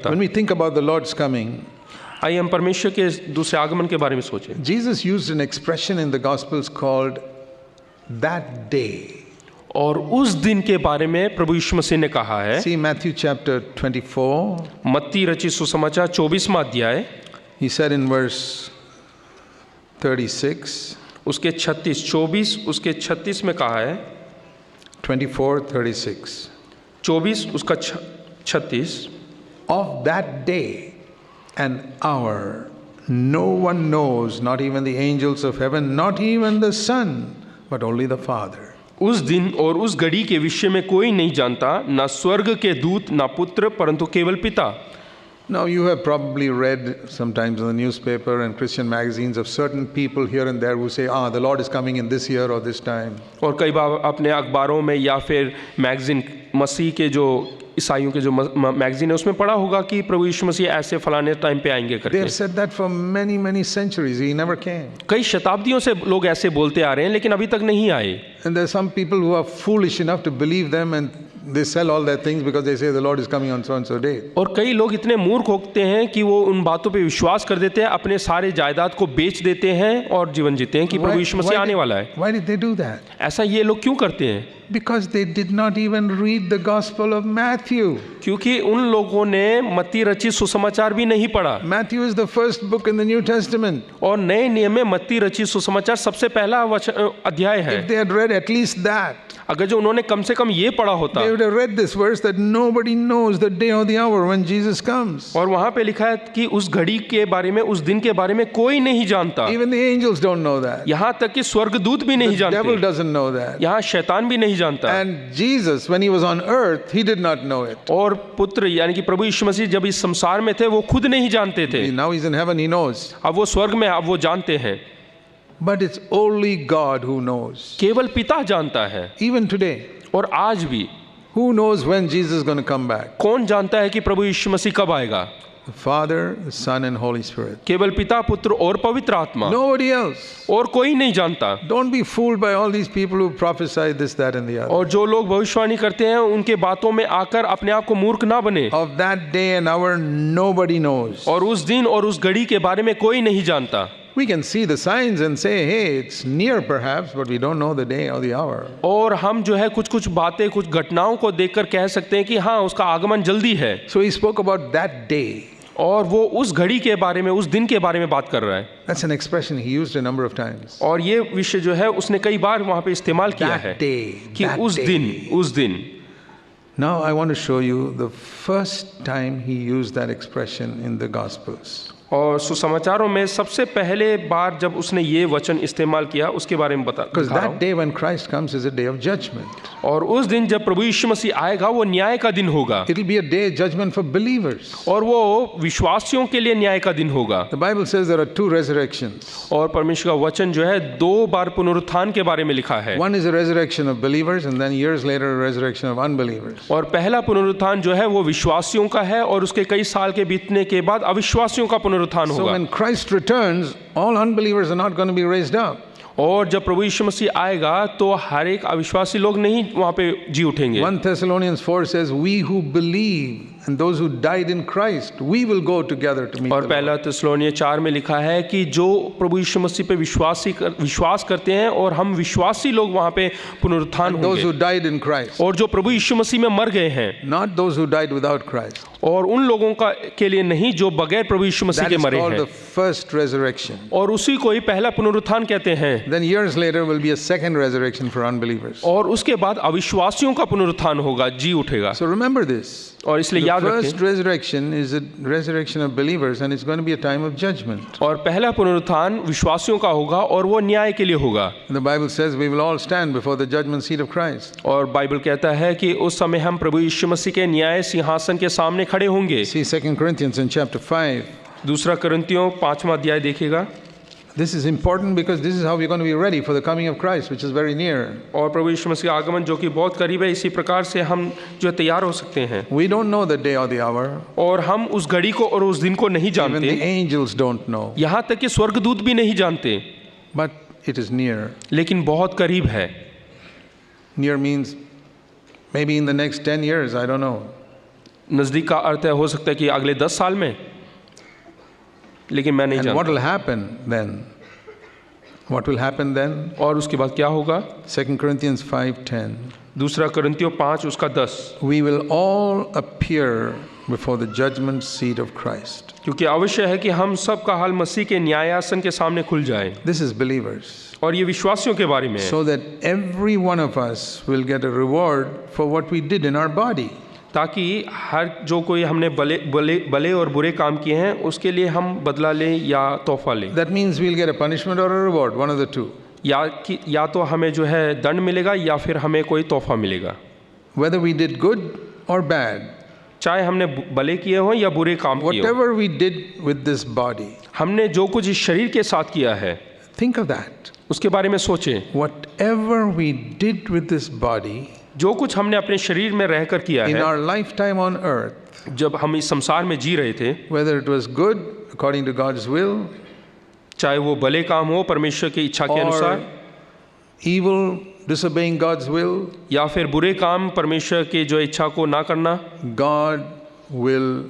When we think about the Lord's coming, आइए हम परमेश्वर के दूसरे आगमन के बारे में सोचें। Jesus used an expression in the Gospels called that day. और उस दिन के बारे में प्रभु यीशु मसीह ने कहा है। See Matthew chapter 24. मत्ती रचित सुसमाचार 24वां अध्याय, He said in verse 36, उसके 24 उसके 36 में कहा है, 24:36. 24 उसका 36, Of that day and hour no one knows, not even the angels of heaven, not even the Son, but only the Father. उस दिन और उस घड़ी के विषय में कोई नहीं जानता, ना स्वर्ग के दूत ना पुत्र, परंतु केवल पिता। Now you have probably read sometimes in the newspaper and Christian magazines of certain people here and there who say, the Lord is coming in this year or this time. और कई बार अपने अखबारों में या फिर मैगजीन, मसीह के जो ईसाइयों के जो मैगजीन है उसमें पढ़ा होगा कि प्रभु यीशु मसीह ऐसे फलाने टाइम पे आएंगे They करके। have said that for many centuries. He never came. कई शताब्दियों से लोग ऐसे बोलते आ रहे हैं, लेकिन अभी तक नहीं आए। And there are some people who are foolish enough to believe them, and they sell all their things because they say the Lord is coming on so and so day. और कई लोग इतने मूर्ख होते हैं कि वो उन बातों पे विश्वास कर देते हैं, अपने सारे जायदाद को बेच देते हैं और जीवन जीते हैं कि प्रभु यीशु मसीह आने वाला है। Why did they do that? ऐसा ये लोग क्यों करते हैं? Because they did not even read the Gospel of Matthew. क्योंकि उन लोगों ने मत्ती रचित सुसमाचार भी नहीं पढ़ा। Matthew is the first book in the New Testament. और नए नियम में मत्ती रचित सुसमाचार सबसे पहला अध्याय है। If they had read at least that, अगर जो उन्होंने कम से कम ये पढ़ा होता, they would have read this verse that nobody knows the day or the hour when Jesus comes. और वहां पे लिखा है कि उस घड़ी के बारे में, उस दिन के बारे में कोई नहीं जानता। Even the angels don't know that. यहाँ तक कि स्वर्गदूत भी नहीं The devil जानते, doesn't know that. यहाँ शैतान भी नहीं जानता। And Jesus, when he was on earth, he did not know it. और पुत्र यानी कि प्रभु यीशु मसीह जब इस संसार में थे वो खुद नहीं जानते थे। Now he's in heaven, he knows. अब वो स्वर्ग में, अब वो जानते हैं। But it's only God who knows. केवल पिता जानता है। Even today, और आज भी who knows when Jesus is going to come back? कौन जानता है कि प्रभु यीशु मसीह कब आएगा? The Father, the Son, and Holy Spirit. केवल पिता, पुत्र और पवित्र आत्मा, Nobody else. और कोई नहीं जानता। Don't be fooled by all these people who prophesy this, that, and the other. और जो लोग भविष्यवाणी करते हैं उनके बातों में आकर अपने आप को मूर्ख ना बने। Of that day and hour, nobody knows. और उस दिन और उस घड़ी के बारे में कोई नहीं जानता। We can see the signs and say, hey, it's near perhaps, but we don't know the day or the hour. और हम जो है कुछ कुछ बातें, कुछ घटनाओं को देखकर कह सकते हैं कि हाँ उसका आगमन जल्दी है। So he spoke about that day. और वो उस घड़ी के बारे में, उस दिन के बारे में बात कर रहा है। That's an expression he used a number of times. और ये विषय जो है उसने कई बार वहाँ पे इस्तेमाल किया है That day, कि that उस day. दिन, उस दिन। Now I want to show you the first time he used that expression in the Gospels. और सुसमाचारों में सबसे पहले बार जब उसने ये वचन इस्तेमाल किया उसके बारे में बता Because दिखा रहा that हूं। day when Christ comes is a day of judgment. और उस दिन जब प्रभु यीशु मसीह आएगा वो न्याय का दिन होगा। It'll be a day of judgment for believers. और वो विश्वासियों के लिए न्याय का दिन होगा। The Bible says there are two resurrections. और परमेश्वर का वचन जो है दो बार पुनरुत्थान के बारे में लिखा है। One is a resurrection of believers and then years later a resurrection of unbelievers. और पहला पुनरुत्थान जो है वो विश्वासियों का है और उसके कई साल के बीतने के बाद अविश्वासियों का पुनरुत्थान So होगा। when Christ returns, all unbelievers are not going to be raised up. और जब प्रभु यीशु मसीह आएगा तो हर एक अविश्वासी लोग नहीं वहाँ पे जी उठेंगे। 1 Thessalonians 4 says, we who believe and those who died in Christ, we will go together to meet और the पहला Lord. थिस्सलुनीय 4 में लिखा है कि जो प्रभु यीशु मसीह पे विश्वास करते हैं और हम विश्वासी लोग वहाँ पे पुनरुत्थान And those who होंगे। died in Christ, और जो प्रभु यीशु मसीह में मर गए हैं, not those who died without Christ. और उन लोगों का के लिए नहीं जो बगैर प्रभु यीशु मसीह That के is मरे called हैं। the first resurrection. और उसी को ही पहला पुनरुत्थान कहते हैं। Then years later will be a second resurrection for unbelievers. और उसके बाद अविश्वासियों का पुनरुत्थान होगा, जी उठेगा। So remember this. और इसलिए The याद first रखें। resurrection is a resurrection of believers and it's going to be a time of judgment. और पहला पुनरुत्थान विश्वासियों का होगा और वो न्याय के लिए होगा। And the Bible says we will all stand before the judgment seat of Christ. और बाइबल कहता है कि उस समय हम प्रभु यीशु मसीह के न्याय सिंहासन के सामने खड़े होंगे। See 2 Corinthians in chapter 5. दूसरा कुरिन्थियों 5वां अध्याय देखिएगा। This is important because this is how we're going to be ready for the coming of Christ, which is very near. और प्रभु यीशु मसीह का आगमन जो कि बहुत करीब है, इसी प्रकार से हम जो तैयार हो सकते हैं। We don't know the day or the hour. और हम उस घड़ी को और उस दिन को नहीं Even the जानते, angels don't know. यहाँ तक कि स्वर्गदूत भी नहीं जानते, But it is near. लेकिन बहुत करीब है। Near means maybe in the next 10 years, I don't know. नज़दीक का अर्थ है, हो सकता है कि अगले 10 साल में, लेकिन मैं नहीं And what जानता। will happen then? What will happen then? और उसके बाद क्या होगा? 2 Corinthians 5:10. दूसरा कुरिन्थियों 5 उसका 10, We will all appear before the judgment seat of Christ. क्योंकि अवश्य है कि हम सब का हाल मसीह के न्यायासन के सामने खुल जाए। This is believers. और ये विश्वासियों के बारे में है, So that every one of us will get a reward for what we did in our body. ताकि हर जो कोई हमने भले और बुरे काम किए हैं उसके लिए हम बदला लें या तोहफा लें। That means we'll get a punishment or a reward, one of the two. या तो हमें जो है दंड मिलेगा या फिर हमें कोई तोहफा मिलेगा। Whether we did good or bad, चाहे हमने भले किए हों या बुरे काम किए हों, whatever we did with this body, हमने जो कुछ इस शरीर के साथ किया है think of that. उसके बारे में सोचें। Whatever we did with this body जो कुछ हमने अपने शरीर में रहकर किया in है, our lifetime on earth, जब हम इस संसार में जी रहे थे, whether it was good according to God's will चाहे वो भले काम हो परमेश्वर की इच्छा के अनुसार, or evil, disobeying God's will, या फिर बुरे काम परमेश्वर की जो इच्छा को ना करना, God will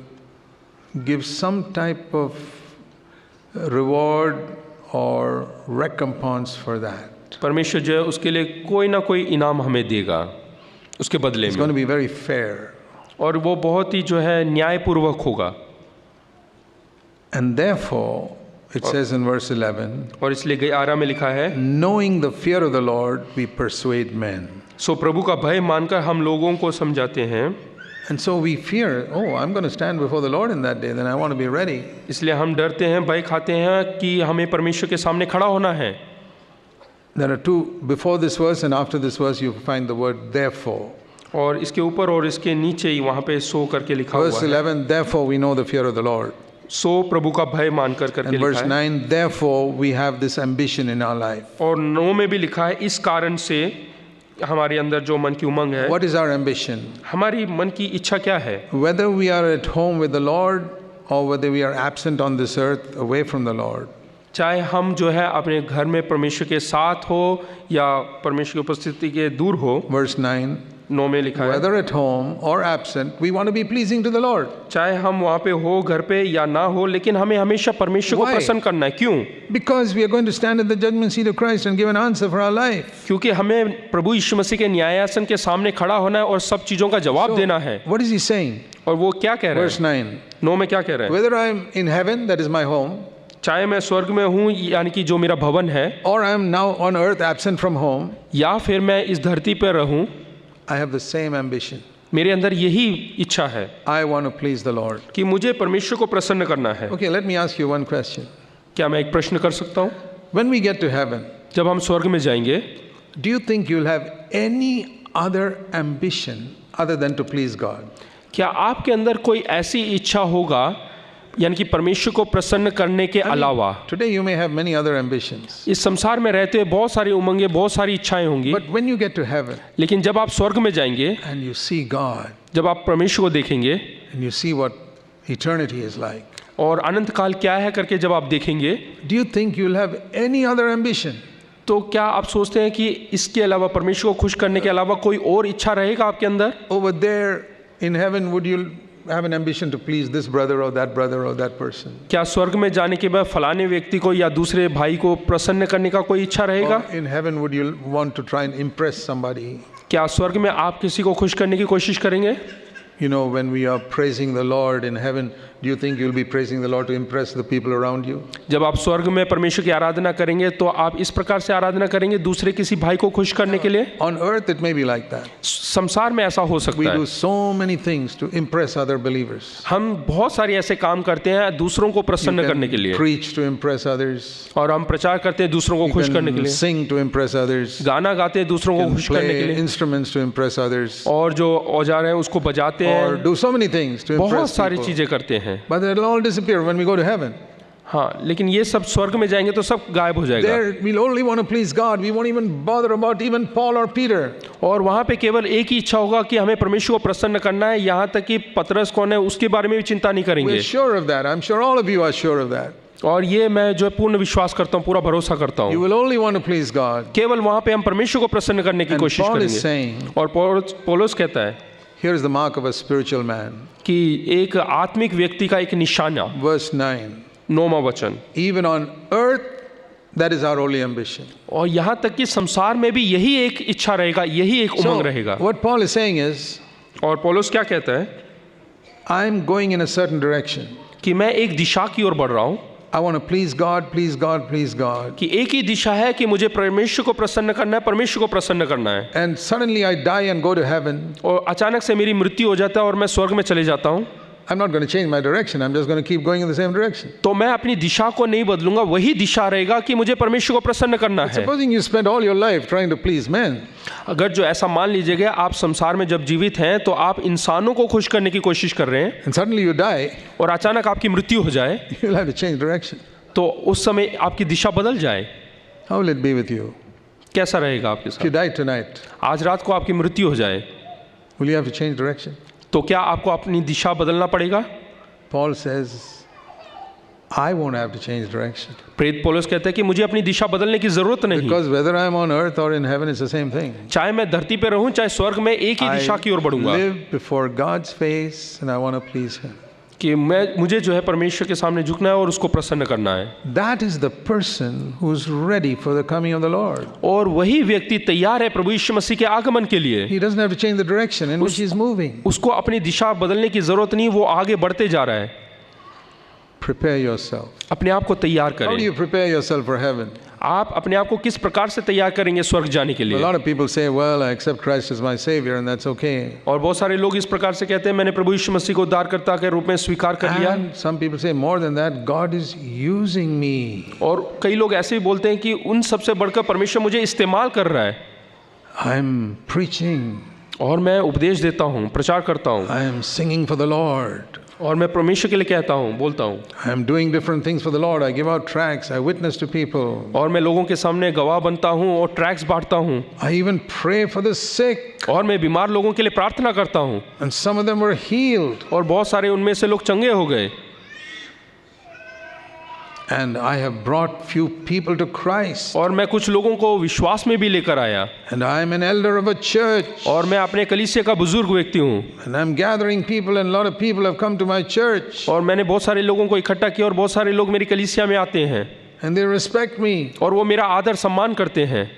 give some type of reward or recompense for that. परमेश्वर जो है उसके लिए कोई ना कोई इनाम हमें देगा उसके बदले It's में, going to be very fair. और वो बहुत ही जो है न्यायपूर्वक होगा। And therefore, it says in verse 11, और इसलिए 11 में लिखा है, knowing the fear of the Lord, we persuade men. सो प्रभु का भय मानकर हम लोगों को समझाते हैं। And so we fear, oh, I'm going to stand before the Lord in that day, then I want to be ready. इसलिए हम डरते हैं, भय खाते हैं कि हमें परमेश्वर के सामने खड़ा होना है। There are two, before this verse and after this verse, you find the word therefore. और इसके ऊपर और इसके नीचे ही वहाँ पे सो करके लिखा हुआ Verse है, 11, therefore we know the fear of the Lord. सो प्रभु का भय मानकर करके And verse लिखा है। 9, therefore we have this ambition in our life. और 9 में भी लिखा है, इस कारण से हमारे अंदर जो मन की उमंग है, What is our ambition? हमारी मन की इच्छा क्या है? Whether we are at home with the Lord or whether we are absent on this earth away from the Lord, चाहे हम जो है अपने घर में परमेश्वर के साथ हो या परमेश्वर की उपस्थिति के दूर हो। verse 9, 9 में लिखा है, whether at home or absent, we want to be pleasing to the Lord. चाहे हम वहाँ पे हो, घर पे या ना हो, लेकिन हमें हमेशा परमेश्वर को Why? प्रसन्न करना है। क्यों? Because we are going to stand at the judgment seat of Christ and give an answer for our life. क्योंकि हमें प्रभु यीशु मसीह के न्यायासन के सामने खड़ा होना है और सब चीज़ों का जवाब देना है। What is he saying? और वो क्या कह रहे Verse हैं? 9, 9 में क्या कह रहे हैं? whether I am in heaven, that is my home, चाहे मैं स्वर्ग में हूँ यानी कि जो मेरा भवन है, or I am now on earth absent from home, या फिर मैं इस धरती पर रहूँ, I have the same ambition. मेरे अंदर यही इच्छा है I want to please the Lord. कि मुझे परमेश्वर को प्रसन्न करना है। Okay, let me ask you one question. क्या मैं एक प्रश्न कर सकता हूँ? When we get to heaven, जब हम स्वर्ग में जाएंगे, do you think you'll have any other ambition other than to please God? क्या आपके अंदर कोई ऐसी इच्छा होगा यानी कि परमेश्वर को प्रसन्न करने के अलावा? Today you may have many other ambitions. इस संसार में रहते हुए बहुत सारी उमंगे, बहुत सारी इच्छाएं होंगी, But when you get to heaven लेकिन जब आप स्वर्ग में जाएंगे, and you see God जब आप परमेश्वर को देखेंगे and you see what eternity is like, और अनंत काल क्या है करके जब आप देखेंगे, do you think you'll have any other ambition? तो क्या आप सोचते हैं कि इसके अलावा, परमेश्वर को खुश करने के अलावा कोई और इच्छा रहेगा आपके अंदर? Over there in heaven, would you have an ambition to please this brother or that person? क्या स्वर्ग में जाने के बाद फलाने व्यक्ति को या दूसरे भाई को प्रसन्न करने का कोई इच्छा रहेगा? Or in heaven, would you want to try and impress somebody? क्या स्वर्ग में आप किसी को खुश करने की कोशिश करेंगे? You know, when we are praising the Lord in heaven, do you think you'll be praising the Lord to impress the people around you? जब आप स्वर्ग में परमेश्वर की आराधना करेंगे तो आप इस प्रकार से आराधना करेंगे दूसरे किसी भाई को खुश करने के लिए? On earth, it may be like that. संसार में ऐसा हो We सकता do है। so many things to impress other believers. हम बहुत सारे ऐसे काम करते हैं दूसरों को प्रसन्न करने के लिए, Preach to impress others. और हम प्रचार करते हैं दूसरों को खुश करने के You लिए, sing to impress others. गाना गाते हैं दूसरों को You खुश करने के play लिए, instruments to impress others. और जो औजार हैं उसको बजाते Or हैं, do so many things to बहुत impress सारी people. चीजें करते हैं। But it'll all disappear when we go to heaven. हाँ, लेकिन ये सब स्वर्ग में जाएंगे तो सब गायब हो जाएगा, There we'll only want to please God. We won't even bother about even Paul or Peter. और वहाँ पे केवल एक ही इच्छा होगा कि हमें परमेश्वर को प्रसन्न करना है। यहाँ तक कि पतरस कौन है उसके बारे में भी चिंता नहीं करेंगे। We're sure of that. I'm sure all of you are sure of that. और ये मैं जो है पूर्ण विश्वास करता हूँ, पूरा भरोसा करता You हूँ, will only want to please God. केवल वहाँ पे हम परमेश्वर को प्रसन्न करने की And कोशिश Paul is करेंगे। saying, और पौलुस कहता है, Here is the mark of a spiritual man. कि एक आत्मिक व्यक्ति का एक निशाना, Verse 9. 9वां वचन, Even on earth, that is our only ambition. और यहाँ तक कि संसार में भी यही एक इच्छा रहेगा, यही एक उमंग रहेगा। What Paul is saying is, और पौलुस क्या कहता है I'm going in a certain direction. कि मैं एक दिशा की ओर बढ़ रहा हूँ, I want to please God, please God, please God. कि एक ही दिशा है कि मुझे परमेश्वर को प्रसन्न करना है, परमेश्वर को प्रसन्न करना है। And suddenly I die and go to heaven. और अचानक से मेरी मृत्यु हो जाता है और मैं स्वर्ग में चले जाता हूँ। I'm not going to change my direction. I'm just going to keep going in the same direction. तो मैं अपनी दिशा को नहीं बदलूंगा, वही दिशा रहेगा कि मुझे परमेश्वर को प्रसन्न करना है। Supposing you spend all your life trying to please men, अगर जो ऐसा मान लीजिएगा आप संसार में जब जीवित हैं तो आप इंसानों को खुश करने की कोशिश कर रहे हैं, and suddenly you die, और अचानक आपकी मृत्यु हो जाए you'll have to change direction. तो उस समय आपकी दिशा बदल जाए। How will it be with you? कैसा रहेगा आपके If you साथ? die tonight, आज रात को आपकी मृत्यु हो जाए will you have to change direction? तो क्या आपको अपनी दिशा बदलना पड़ेगा? Paul says, I won't have to change direction. प्रेरित पौलुस कहते हैं कि मुझे अपनी दिशा बदलने की जरूरत नहीं, Because whether I'm on earth or in heaven, it's the same thing. चाहे मैं धरती पे रहूं चाहे स्वर्ग में, एक ही दिशा की ओर I बढ़ूंगा live before God's face and I want to please Him. कि मुझे जो है परमेश्वर के सामने झुकना है और उसको प्रसन्न करना है। That is the person who's ready for the coming of the Lord. और वही व्यक्ति तैयार है प्रभु यीशु मसीह के आगमन के लिए। He doesn't have to change the direction in which he's moving. उसको अपनी दिशा बदलने की जरूरत नहीं, वो आगे बढ़ते जा रहा है। Prepare yourself. अपने आप को तैयार How do करें। you prepare yourself for heaven? आप अपने आप को किस प्रकार से तैयार करेंगे स्वर्ग जाने के A लिए? lot of people say, well, I accept Christ as my Savior and that's okay. और बहुत सारे लोग इस प्रकार से कहते हैं मैंने प्रभु यीशु मसीह को उद्धारकर्ता के रूप में स्वीकार कर लिया। And some people say more than that, God is using me. और कई लोग ऐसे भी बोलते हैं कि उन सबसे बढ़कर परमेश्वर मुझे इस्तेमाल कर रहा है, I'm preaching. और मैं उपदेश देता हूँ, प्रचार करता हूँ, I am singing for the Lord. और मैं परमेश्वर के लिए कहता हूँ, बोलता हूँ, I am doing different things for the Lord. I give out tracts. I witness to people. और मैं लोगों के सामने गवाह बनता हूँ और ट्रैक्स बांटता हूँ, I even pray for the sick. और मैं बीमार लोगों के लिए प्रार्थना करता हूँ, And some of them were healed. और बहुत सारे उनमें से लोग चंगे हो गए। And I have brought few people to Christ. और मैं कुछ लोगों को विश्वास में भी लेकर आया, And I am an elder of a church. और मैं अपने कलीसिया का बुजुर्ग व्यक्ति हूँ, And I'm gathering people and a lot of people have come to my church. और मैंने बहुत सारे लोगों को इकट्ठा किया और बहुत सारे लोग मेरी कलीसिया में आते हैं And they respect me. और वो मेरा आदर सम्मान करते हैं।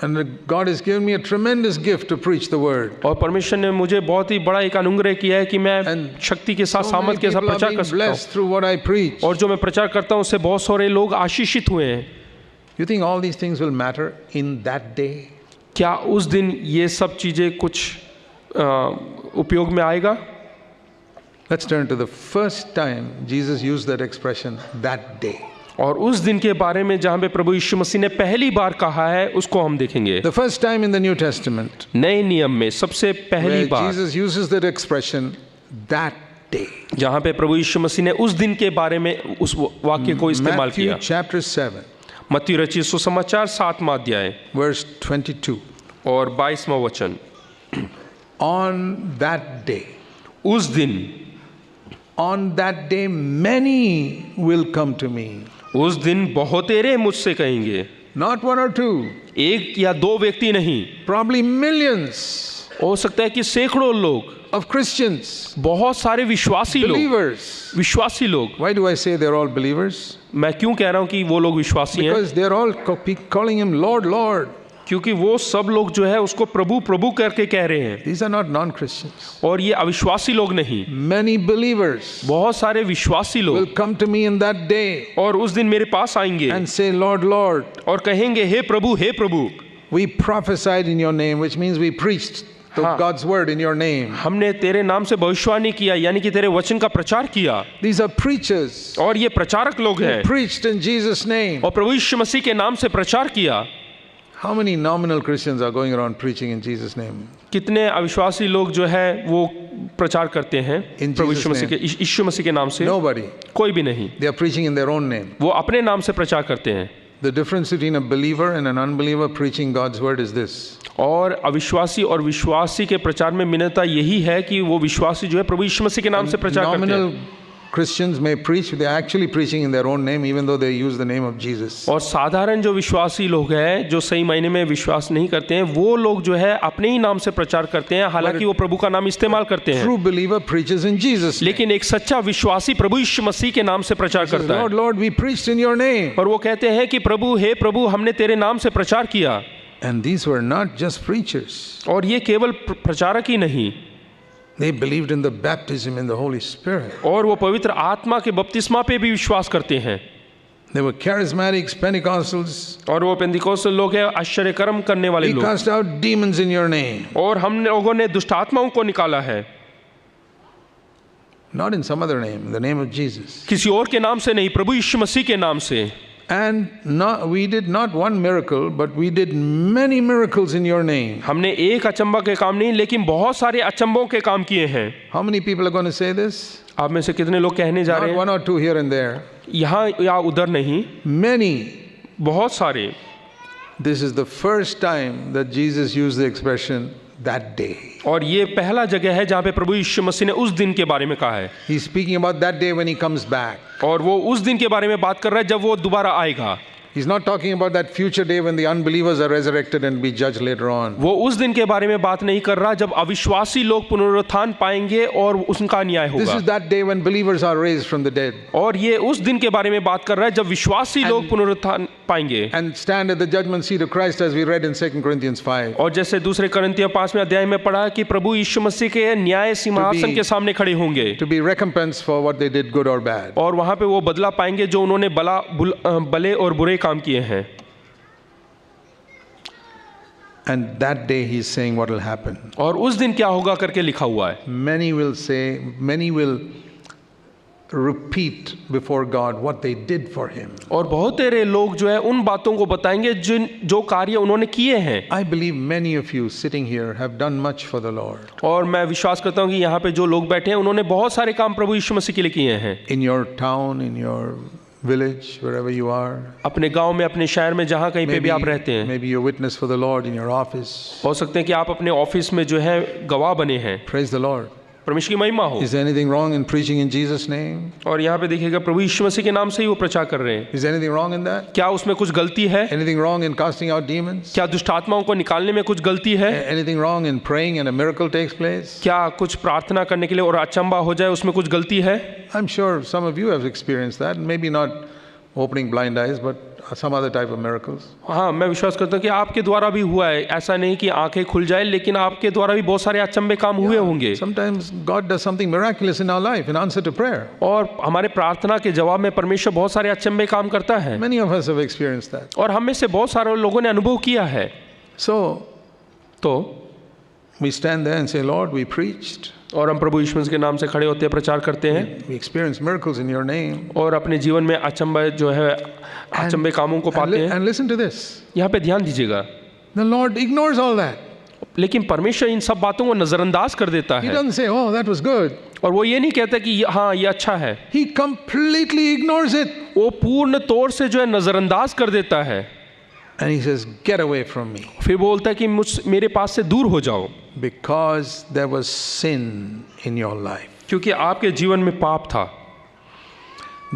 And God has given me a tremendous gift to preach the word. और परमेश्वर ने मुझे बहुत ही बड़ा एक अनुग्रह किया है कि मैं And शक्ति के साथ So many सामर्थ के साथ people are प्रचार being कर सकता blessed through what I preach. हूँ, और जो मैं प्रचार करता हूँ उससे बहुत सारे लोग आशीषित हुए हैं। You think all these things will matter in that day? क्या उस दिन ये सब चीज़ें कुछ उपयोग में आएगा? Let's turn to the first time Jesus used that expression, that day. और उस दिन के बारे में जहाँ पे प्रभु यीशु मसीह ने पहली बार कहा है उसको हम देखेंगे। The first time in the New Testament नए नियम में सबसे पहली where bar Jesus uses that expression, that day. जहाँ पे प्रभु यीशु मसीह ने उस दिन के बारे में उस वाक्य को इस्तेमाल Matthew किया। chapter 7, मत्ती रचित सुसमाचार 7वां अध्याय verse 22. और 22वां वचन। On that day, उस दिन, on that day, many will come to me. उस दिन बहुतेरे मुझसे कहेंगे, Not one or two, एक या दो व्यक्ति नहीं, probably millions हो सकता है कि सैकड़ों लोग, of Christians, बहुत सारे विश्वासी लोग, believers. विश्वासी लोग। Why do I say they're all believers? मैं क्यों कह रहा हूँ कि वो लोग विश्वासी हैं? Because they're all calling him Lord, Lord. क्योंकि वो सब लोग जो है उसको प्रभु प्रभु करके कह रहे हैं, These are not non-Christians. और ये अविश्वासी लोग नहीं, Many believers बहुत सारे विश्वासी will लोग, come to me in that day और उस दिन मेरे पास आएंगे and say, Lord, Lord, और कहेंगे हे प्रभु, हे प्रभु, we prophesied in your name, which means we preached God's word in your name. हमने तेरे नाम से भविष्यवाणी किया, यानी कि तेरे वचन का प्रचार किया। These are preachers और ये प्रचारक लोग हैं, preached in Jesus' name. और प्रभु यीशु मसीह के नाम से प्रचार किया। How many nominal Christians are going around preaching in Jesus' name? कितने अविश्वासी लोग जो है वो प्रचार करते हैं In प्रभु Jesus' यीशु मसीह के, यीशु मसीह के नाम से? Nobody. कोई भी नहीं, They are preaching in their own name. वो अपने नाम से प्रचार करते हैं। The difference between a believer and an unbeliever preaching God's word is this. और अविश्वासी और विश्वासी के प्रचार में भिन्नता यही है कि वो विश्वासी जो है प्रभु यीशु मसीह के नाम से प्रचार करते Nominal हैं। Christians may preach, they're actually preaching in their own name, even though they use the name of Jesus. और साधारण जो विश्वासी लोग हैं जो सही मायने में विश्वास नहीं करते हैं वो लोग जो है अपने ही नाम से प्रचार करते हैं, हालांकि वो प्रभु का नाम इस्तेमाल करते हैं। True believer preaches in Jesus' name. लेकिन एक सच्चा विश्वासी प्रभु यीशु मसीह के नाम से प्रचार करता है। Lord, Lord, we preached in your name. और वो कहते हैं कि प्रभु, हे प्रभु, हमने तेरे नाम से प्रचार किया। And these were not just preachers. और ये केवल प्रचारक ही नहीं, They believed in the baptism in the Holy Spirit. और वो पवित्र आत्मा के बपतिस्मा पे भी विश्वास करते हैं। They were charismatics, Pentecostals. और वो पेंतिकोस्tal लोग हैं, आश्चर्य कर्म करने वाले We लोग। cast out demons in your name. और हम लोगों ने दुष्ट आत्माओं को निकाला है, Not in some other name, in the name of Jesus. किसी और के नाम से नहीं, प्रभु यीशु मसीह के नाम से। And we did not one miracle, but we did many miracles in your name. हमने एक अचंबा के काम नहीं लेकिन बहुत सारे अचंबों के काम किए हैं। How many people are going to say this? आप में से कितने लोग कहने जा रहे Not हैं? one or two here and there. यहाँ या उधर नहीं, Many. बहुत सारे। This is the first time that Jesus used the expression that day. और ये पहला जगह है जहाँ पे प्रभु यीशु मसीह ने उस दिन के बारे में कहा है। He's speaking about that day when he comes back. और वो उस दिन के बारे में बात कर रहा है जब वो दोबारा आएगा। He's not talking about that future day when the unbelievers are resurrected and be judged later on. वो उस दिन के बारे में बात नहीं कर रहा जब अविश्वासी लोग पुनरुत्थान पाएंगे और उनका न्याय This होगा। is that day when believers are raised from the dead और ये उस दिन के बारे में बात कर रहा है जब विश्वासी लोग पुनरुत्थान पाएंगे and stand at the judgment seat of Christ, as we read in 2 Corinthians 5. और जैसे दूसरे करंथियों 5वें अध्याय में पढ़ा कि प्रभु यीशु मसीह के न्याय सिंहासन के सामने खड़े होंगे To be recompensed for what they did, good or bad. और वहां पे वो बदला पाएंगे जो उन्होंने भले और बुरे काम किए हैं। And that day he's saying what will happen. और उस दिन क्या होगा करके लिखा हुआ है। Many will repeat before God what they did for him. और बहुत सारे लोग जो है उन बातों को बताएंगे जो कार्य उन्होंने किए हैं। I believe many of you sitting here have done much for the Lord. और मैं विश्वास करता हूँ कि यहाँ पे जो लोग बैठे हैं उन्होंने बहुत सारे काम प्रभु यीशु मसीह के लिए किए हैं। In your town, in your village, wherever you are. अपने गांव में, अपने शहर में, जहाँ कहीं पे भी आप रहते हैं। Maybe you witness for the Lord in your office. हो सकते हैं कि आप अपने ऑफिस में जो है गवाह बने हैं। Praise the Lord. परमेश्वर की महिमा हो। Is there anything wrong in preaching in Jesus' name? और यहाँ पे देखिएगा प्रभु यीशु मसीह के नाम से ही वो प्रचार कर रहे हैं। Is there anything wrong in that? क्या उसमें कुछ गलती है? Anything wrong in casting out demons? क्या दुष्ट आत्माओं को निकालने में कुछ गलती है? Anything wrong in praying and a miracle takes place? क्या कुछ प्रार्थना करने के लिए और अचंबा हो जाए उसमें कुछ गलती है? I'm sure some of you have experienced that. Maybe not opening blind eyes, but some other type of miracles. हाँ, मैं विश्वास करता हूँ कि आपके द्वारा भी हुआ है। ऐसा नहीं कि आंखें खुल जाए, लेकिन आपके द्वारा भी बहुत सारे अचंबे काम हुए होंगे। Sometimes God does something miraculous in our life in answer to prayer. और हमारे प्रार्थना के जवाब में परमेश्वर बहुत सारे अचंबे काम करता है। Many of us have experienced that. और हम में से बहुत सारे लोगों ने अनुभव किया है। तो we stand there and say, Lord, we preached. और हम प्रभु यीशु मसीह के नाम से खड़े होते हैं, प्रचार करते हैं। We experienced miracles in your name. और अपने जीवन में अचंबे जो है अचंबे कामों को पाते हैं। And listen to this. यहाँ पे ध्यान दीजिएगा। The Lord ignores all that. लेकिन परमेश्वर इन सब बातों को नजरअंदाज कर देता He है। doesn't say, oh, that was good. और वो ये नहीं कहता कि हाँ ये अच्छा है। He completely ignores it. वो पूर्ण तौर से जो है नजरअंदाज कर देता है। And he says, get away from me. फिर बोलता है कि मेरे पास से दूर हो जाओ। Because there was sin in your life. क्योंकि आपके जीवन में पाप था।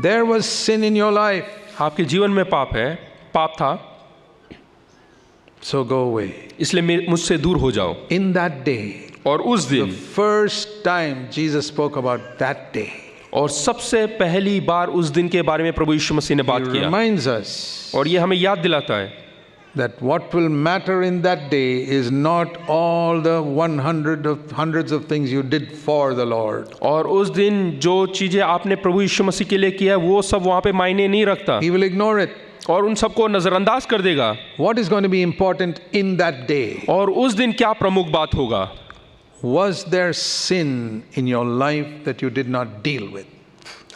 There was sin in your life. आपके जीवन में पाप था। So go away. इसलिए मुझसे दूर हो जाओ। In that day. और उस दिन। The first time Jesus spoke about that day. और सबसे पहली बार उस दिन के बारे में प्रभु यीशु मसीह ने बात He किया। reminds us. और ये हमें याद दिलाता है। That what will matter in that day is not all the hundreds of things you did for the Lord. और उस दिन जो चीजें आपने प्रभु यीशु मसीह के लिए किया वो सब वहाँ पे मायने नहीं रखता। He will ignore it. और उन सबको नजरअंदाज कर देगा। What is going to be important in that day? और उस दिन क्या प्रमुख बात होगा? Was there sin in your life that you did not deal with?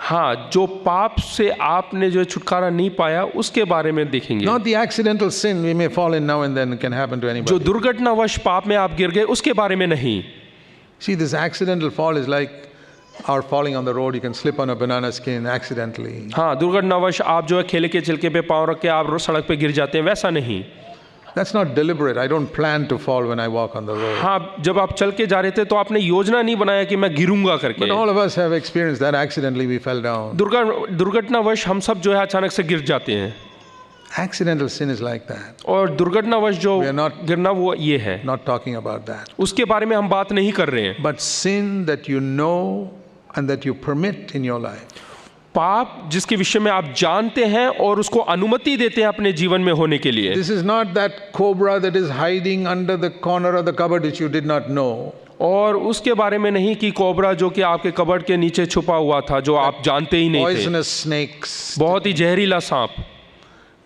हाँ, जो पाप से आपने जो छुटकारा नहीं पाया उसके बारे में देखेंगे। Not the accidental sin we may fall in now and then, can happen to anybody. जो दुर्घटनावश पाप में आप गिर गए उसके बारे में नहीं। See, this accidental fall is like our falling on the road. You can slip on a banana skin accidentally. हाँ, दुर्घटनावश आप जो है खेले के छिलके पे पाँव रख के आप सड़क पे गिर जाते हैं, वैसा नहीं। That's not deliberate. I don't plan to fall when I walk on the road. हाँ, जब आप चल के जा रहे थे तो आपने योजना नहीं बनाया कि मैं गिरूंगा करके। But all of us have experienced that. Accidentally we fell down. दुर्घटनावश हम सब जो है अचानक से गिर जाते हैं। Accidental sin is like that. और दुर्घटनावश जो We are not- गिरना वो ये है, Not talking about that. उसके बारे में हम बात नहीं कर रहे हैं। But sin that you know and that you permit in your life. पाप जिसके विषय में आप जानते हैं और उसको अनुमति देते हैं अपने जीवन में होने के लिए। This is not that cobra that is hiding under the corner of the cupboard which you did not know. और उसके बारे में नहीं कि कोबरा जो कि आपके कबर्ड के नीचे छुपा हुआ था, जो आप जानते ही नहीं थे। Poisonous snakes. बहुत ही जहरीला सांप।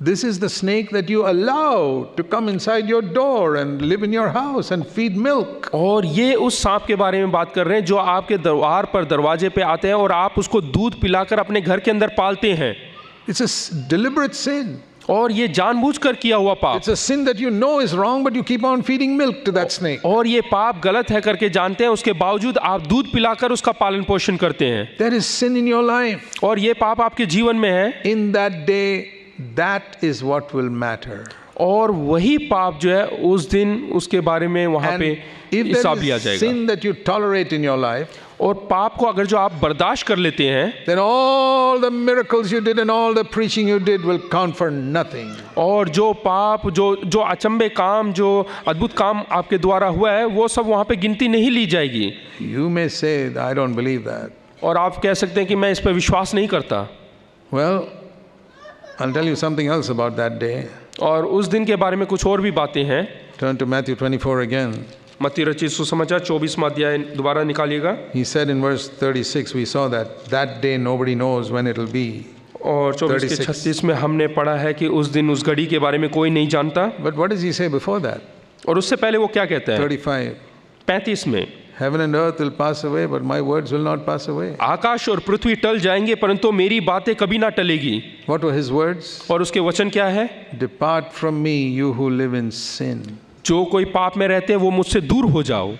This is the snake that you allow to come inside your door and live in your house and feed milk. और ये उस सांप के बारे में बात कर रहे हैं जो आपके द्वार पर, दरवाजे पे आते हैं और आप उसको दूध पिलाकर अपने घर के अंदर पालते हैं। It's a deliberate sin. और ये जानबूझकर किया हुआ पाप। It's a sin that you know is wrong, but you keep on feeding milk to that snake. और ये पाप गलत है करके जानते हैं, उसके बावजूद आप दूध पिलाकर उसका पालन पोषण करते हैं। There is sin in your life. और ये पाप आपके जीवन में है। In that day, that is what will matter. और वही पाप जो है उस दिन उसके बारे में वहाँ And पे if हिसाब there लिया is जाएगा। sin that you tolerate in your life, और पाप को अगर जो आप बर्दाश्त कर लेते हैं, then all the miracles you did and all the preaching you did will count for nothing. और जो पाप जो अचंबे काम, जो अद्भुत काम आपके द्वारा हुआ है, वो सब वहाँ पे गिनती नहीं ली जाएगी। You may say, I don't believe that. और आप कह सकते हैं कि मैं इस पर विश्वास नहीं करता। Well, I'll tell you something else about that day. और उस दिन के बारे में कुछ और भी बातें हैं। Turn to Matthew 24 again. मत्ती रचित सुसमाचार 24वां अध्याय दोबारा निकालिएगा। He said in verse 36, we saw that day nobody knows when it'll be. और 24 के 36 में हमने पढ़ा है कि उस दिन, उस घड़ी के बारे में कोई नहीं जानता। But what does he say before that? और उससे पहले वो क्या कहता है? 35. 35 में, Heaven and earth will pass away, but my words will not pass away. आकाश और पृथ्वी टल जाएंगे परंतु मेरी बातें कभी ना टलेगी। What were his words? और उसके वचन क्या है? Depart from me, you who live in sin. जो कोई पाप में रहते हैं वो मुझसे दूर हो जाओ।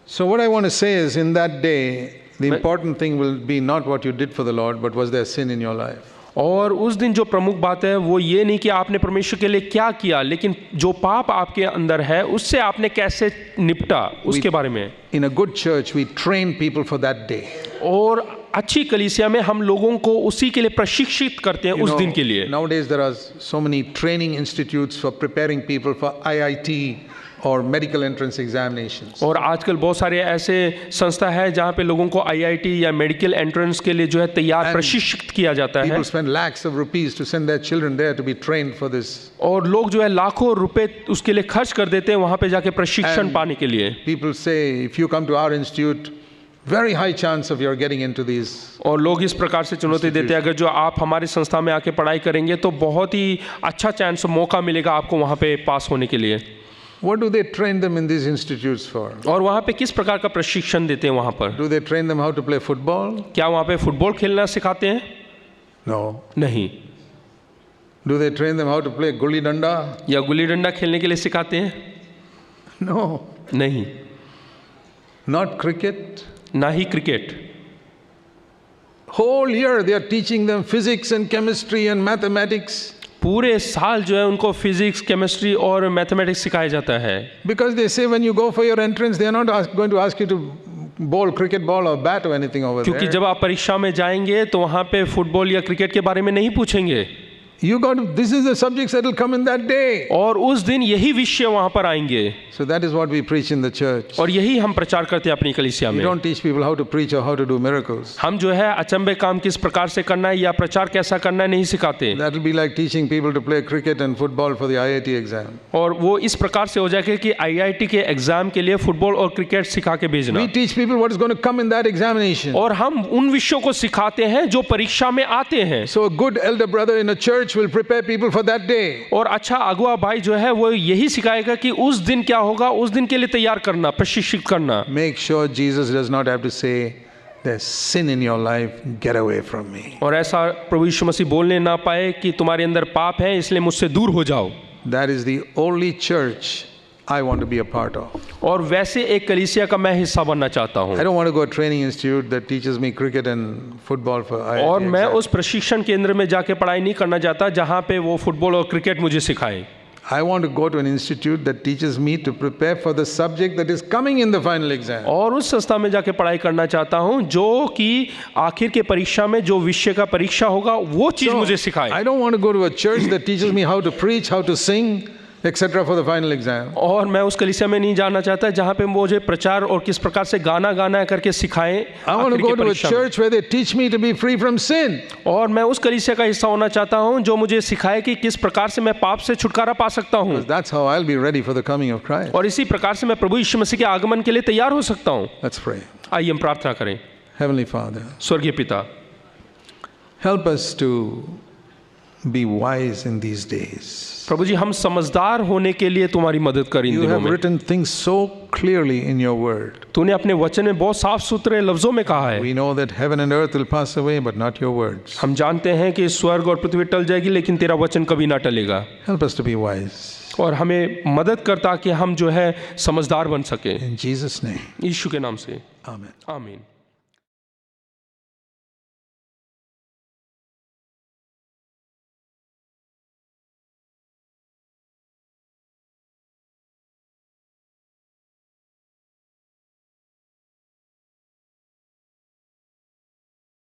So what I want to say is, in that day, the important thing will be not what you did for the Lord, but was there sin in your life? और उस दिन जो प्रमुख बात है वो ये नहीं कि आपने परमेश्वर के लिए क्या किया, लेकिन जो पाप आपके अंदर है उससे आपने कैसे निपटा, उसके बारे में। In a good church, we train people for that day. और अच्छी कलीसिया में हम लोगों को उसी के लिए प्रशिक्षित करते हैं, उस दिन के लिए। Nowadays there are so many training institutes for preparing people for IIT or medical entrance examinations. और आजकल बहुत सारे ऐसे संस्था है जहाँ पे लोगों को IIT या मेडिकल एंट्रेंस के लिए जो है तैयार प्रशिक्षित किया जाता है। People spend lakhs of rupees to send their children there to be trained for this. और लोग जो है लाखों रुपए उसके लिए खर्च कर देते हैं वहाँ पे जाके प्रशिक्षण पाने के लिए। People say, if you come to our institute, very high chance of your getting into these. और लोग इस प्रकार से चुनौती देते हैं, अगर जो आप हमारी संस्था में आके पढ़ाई करेंगे तो बहुत ही अच्छा चांस, मौका मिलेगा आपको वहाँ पे पास होने के लिए। What do they train them in these institutes for? और वहाँ पे किस प्रकार का प्रशिक्षण देते हैं वहाँ पर? Do they train them how to play football? क्या वहाँ पे फुटबॉल खेलना सिखाते हैं? No. नहीं। Do they train them how to play gulli danda? या गुल्ली डंडा खेलने के लिए सिखाते हैं? No. नहीं। Not cricket. ना ही cricket. Whole year they are teaching them physics and chemistry and mathematics. पूरे साल जो है उनको फिजिक्स, केमिस्ट्री और मैथमेटिक्स सिखाया जाता है। Because they say when you go for your entrance, they are not going to ask you to bowl cricket ball or bat or anything over क्योंकि there. जब आप परीक्षा में जाएंगे तो वहाँ पे फुटबॉल या क्रिकेट के बारे में नहीं पूछेंगे। You got to, this is the subjects that will come in that day. और उस दिन यही विषय वहाँ पर आएंगे। So that is what we preach in the church. और यही हम प्रचार करते हैं अपनी कलीसिया We में। don't teach people how to preach or how to do miracles. हम जो है अचंबे काम किस प्रकार से करना है या प्रचार कैसा करना है नहीं सिखाते। That will be like teaching people to play cricket and football for the IIT exam. और वो इस प्रकार से हो जाएगा कि IIT के एग्जाम के लिए फुटबॉल और क्रिकेट सिखा के भेजना। We teach people what is going to come in that examination. और हम उन विषयों को सिखाते हैं जो परीक्षा में आते हैं। So a good elder brother in a church will prepare people for that day. और अच्छा अगुआ भाई जो है वो यही सिखाएगा कि उस दिन क्या होगा, उस दिन के लिए तैयार करना, प्रशिक्षित करना। Make sure Jesus does not have to say, there's sin in your life, get away from me. और ऐसा प्रभु यीशु मसीह बोलने ना पाए कि तुम्हारे अंदर पाप है इसलिए मुझसे दूर हो जाओ। That is the only church I want to be a part of. और वैसे एक कलीसिया का मैं हिस्सा बनना चाहता हूँ। I don't want to go to a training institute that teaches me cricket and football for IIT और मैं exam. उस प्रशिक्षण केंद्र में जाके पढ़ाई नहीं करना चाहता जहाँ पे वो फुटबॉल और क्रिकेट मुझे सिखाए। I want to go to an institute that teaches me to prepare for the subject that is coming in the final exam. और उस संस्था में जाके पढ़ाई करना चाहता हूँ जो कि आखिर के परीक्षा में जो विषय का परीक्षा होगा वो चीज़ मुझे सिखाए। I don't want to go to a church that teaches me how to preach, how to sing, etc. for the final exam. और मैं उस कलीसिया में नहीं जाना चाहता जहाँ पे मुझे प्रचार और किस प्रकार से गाना गाना करके सिखाएं। I want to go to a church where they teach me to be free from sin. और मैं उस कलीसिया का हिस्सा होना चाहता हूँ जो मुझे सिखाए कि किस प्रकार से मैं पाप से छुटकारा पा सकता हूँ। That's how I'll be ready for the coming of Christ. और इसी प्रकार से मैं प्रभु यीशु मसीह के आगमन के लिए तैयार हो सकता हूँ। Let's pray. आइए हम प्रार्थना करें। Heavenly Father, स्वर्गीय पिता, help us to be wise in these days. प्रभु जी हम समझदार होने के लिए तुम्हारी मदद कर इन You दिनों have में। written things so clearly in your word. तूने अपने वचन में बहुत साफ सुथरे लफ्जों में कहा है। We know that heaven and earth will pass away, but not your words. हम जानते हैं कि स्वर्ग और पृथ्वी टल जाएगी लेकिन तेरा वचन कभी ना टलेगा। Help us to be wise. और हमें मदद करता कि हम जो है समझदार बन सके। In Jesus' name, यीशु के नाम से amen. आमीन।